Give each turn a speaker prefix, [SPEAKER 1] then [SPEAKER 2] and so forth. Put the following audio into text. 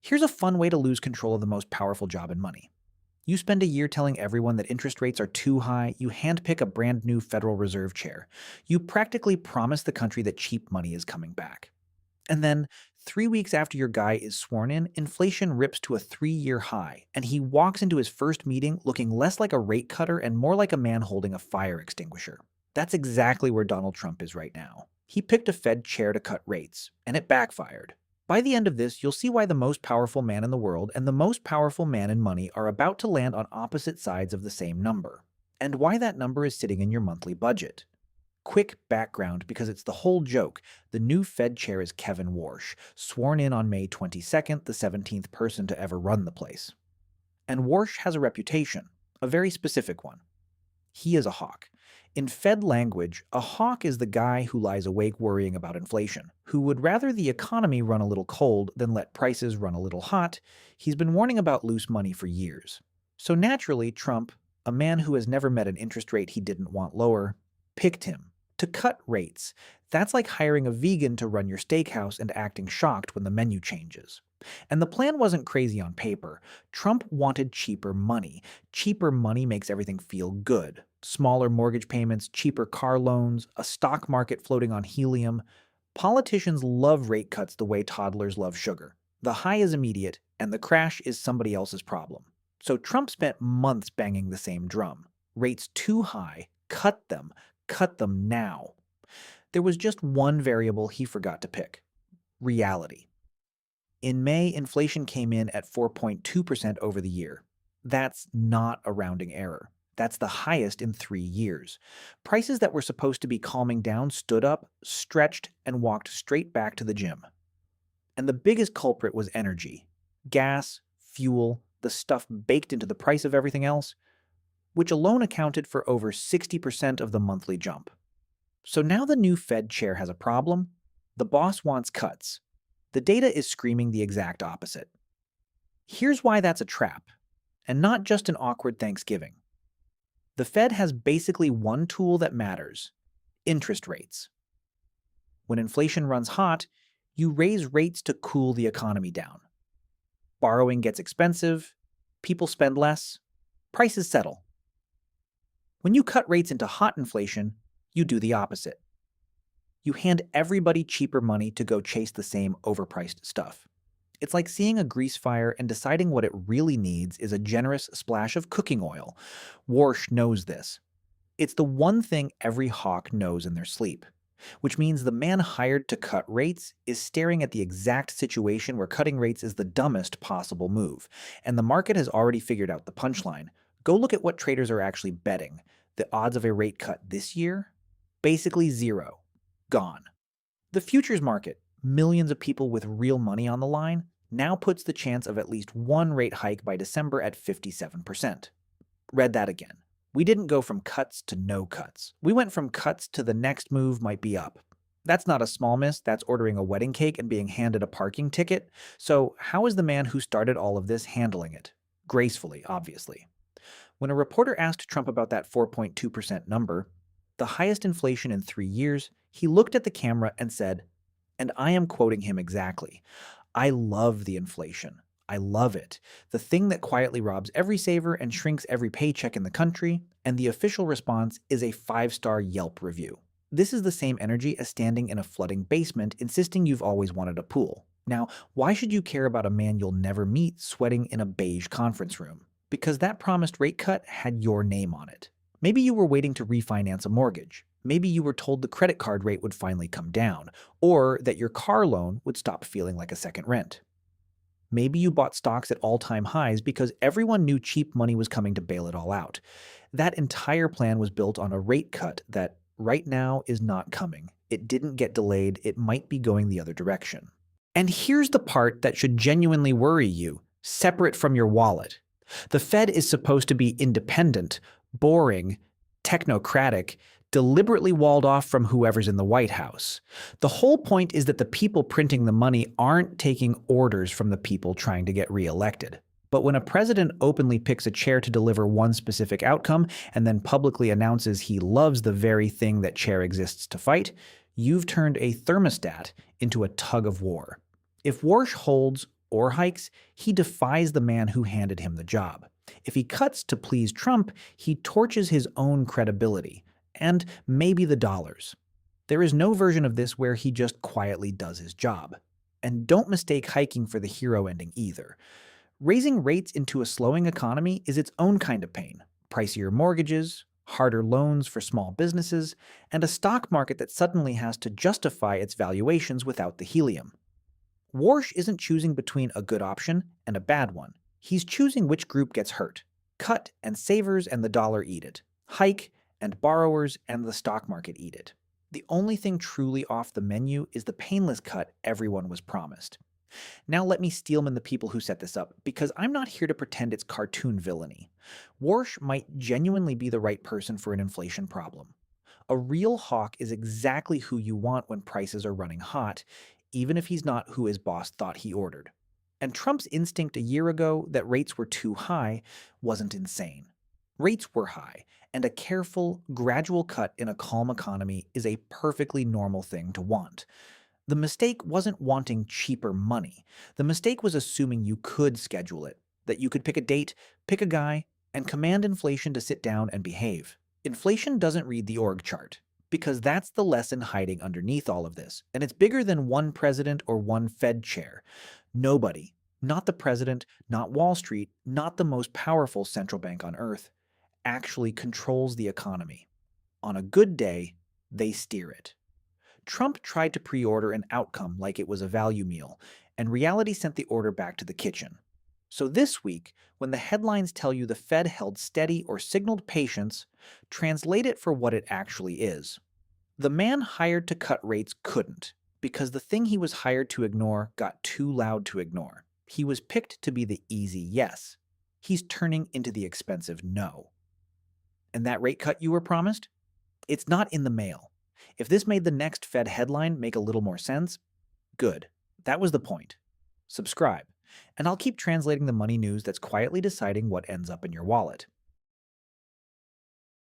[SPEAKER 1] Here's a fun way to lose control of the most powerful job in money. You spend a year telling everyone that interest rates are too high, you handpick a brand new Federal Reserve chair. You practically promise the country that cheap money is coming back. And then, 3 weeks after your guy is sworn in, inflation rips to a 3-year high, and he walks into his first meeting looking less like a rate cutter and more like a man holding a fire extinguisher. That's exactly where Donald Trump is right now. He picked a Fed chair to cut rates, and it backfired. By the end of this, you'll see why the most powerful man in the world and the most powerful man in money are about to land on opposite sides of the same number, and why that number is sitting in your monthly budget. Quick background, because it's the whole joke. The new Fed chair is Kevin Warsh, sworn in on May 22nd, the 17th person to ever run the place. And Warsh has a reputation, a very specific one. He is a hawk. In Fed language, a hawk is the guy who lies awake worrying about inflation, who would rather the economy run a little cold than let prices run a little hot. He's been warning about loose money for years. So naturally, Trump, a man who has never met an interest rate he didn't want lower, picked him to cut rates. That's like hiring a vegan to run your steakhouse and acting shocked when the menu changes. And the plan wasn't crazy on paper. Trump wanted cheaper money. Cheaper money makes everything feel good. Smaller mortgage payments, cheaper car loans, a stock market floating on helium. Politicians love rate cuts the way toddlers love sugar. The high is immediate, and the crash is somebody else's problem. So Trump spent months banging the same drum. Rates too high, cut them now. There was just one variable he forgot to pick: reality. In May, inflation came in at 4.2% over the year. That's not a rounding error. That's the highest in 3 years. Prices that were supposed to be calming down stood up, stretched, and walked straight back to the gym. And the biggest culprit was energy. Gas, fuel, the stuff baked into the price of everything else, which alone accounted for over 60% of the monthly jump. So now the new Fed chair has a problem. The boss wants cuts. The data is screaming the exact opposite. Here's why that's a trap, and not just an awkward Thanksgiving. The Fed has basically one tool that matters: interest rates. When inflation runs hot, you raise rates to cool the economy down. Borrowing gets expensive, people spend less, prices settle. When you cut rates into hot inflation, you do the opposite. You hand everybody cheaper money to go chase the same overpriced stuff. It's like seeing a grease fire and deciding what it really needs is a generous splash of cooking oil. Warsh knows this. It's the one thing every hawk knows in their sleep, which means the man hired to cut rates is staring at the exact situation where cutting rates is the dumbest possible move. And the market has already figured out the punchline. Go look at what traders are actually betting. The odds of a rate cut this year? Basically zero. Gone. The futures market, millions of people with real money on the line, now puts the chance of at least one rate hike by December at 57%. Read that again. We didn't go from cuts to no cuts. We went from cuts to the next move might be up. That's not a small miss, that's ordering a wedding cake and being handed a parking ticket. So how is the man who started all of this handling it? Gracefully, obviously. When a reporter asked Trump about that 4.2% number, the highest inflation in 3 years, he looked at the camera and said, and I am quoting him exactly, "I love the inflation. I love it. The thing that quietly robs every saver and shrinks every paycheck in the country," and the official response is a 5-star Yelp review. This is the same energy as standing in a flooding basement insisting you've always wanted a pool. Now, why should you care about a man you'll never meet sweating in a beige conference room? Because that promised rate cut had your name on it. Maybe you were waiting to refinance a mortgage. Maybe you were told the credit card rate would finally come down, or that your car loan would stop feeling like a second rent. Maybe you bought stocks at all-time highs because everyone knew cheap money was coming to bail it all out. That entire plan was built on a rate cut that, right now, is not coming. It didn't get delayed. It might be going the other direction. And here's the part that should genuinely worry you, separate from your wallet. The Fed is supposed to be independent, boring, technocratic, deliberately walled off from whoever's in the White House. The whole point is that the people printing the money aren't taking orders from the people trying to get reelected. But when a president openly picks a chair to deliver one specific outcome and then publicly announces he loves the very thing that chair exists to fight, you've turned a thermostat into a tug of war. If Warsh holds, or hikes, he defies the man who handed him the job. If he cuts to please Trump, he torches his own credibility and maybe the dollars. There is no version of this where he just quietly does his job. And don't mistake hiking for the hero ending either. Raising rates into a slowing economy is its own kind of pain. Pricier mortgages, harder loans for small businesses, and a stock market that suddenly has to justify its valuations without the helium. Warsh isn't choosing between a good option and a bad one. He's choosing which group gets hurt. Cut and savers and the dollar eat it. Hike and borrowers and the stock market eat it. The only thing truly off the menu is the painless cut everyone was promised. Now let me steelman the people who set this up, because I'm not here to pretend it's cartoon villainy. Warsh might genuinely be the right person for an inflation problem. A real hawk is exactly who you want when prices are running hot, even if he's not who his boss thought he ordered. And Trump's instinct a year ago that rates were too high wasn't insane. Rates were high, and a careful, gradual cut in a calm economy is a perfectly normal thing to want. The mistake wasn't wanting cheaper money. The mistake was assuming you could schedule it, that you could pick a date, pick a guy, and command inflation to sit down and behave. Inflation doesn't read the org chart, because that's the lesson hiding underneath all of this, and it's bigger than one president or one Fed chair. Nobody, not the president, not Wall Street, not the most powerful central bank on earth, actually controls the economy. On a good day, they steer it. Trump tried to pre-order an outcome like it was a value meal, and reality sent the order back to the kitchen. So this week, when the headlines tell you the Fed held steady or signaled patience, translate it for what it actually is. The man hired to cut rates couldn't, because the thing he was hired to ignore got too loud to ignore. He was picked to be the easy yes. He's turning into the expensive no. And that rate cut you were promised? It's not in the mail. If this made the next Fed headline make a little more sense, good. That was the point. Subscribe, and I'll keep translating the money news that's quietly deciding what ends up in your wallet.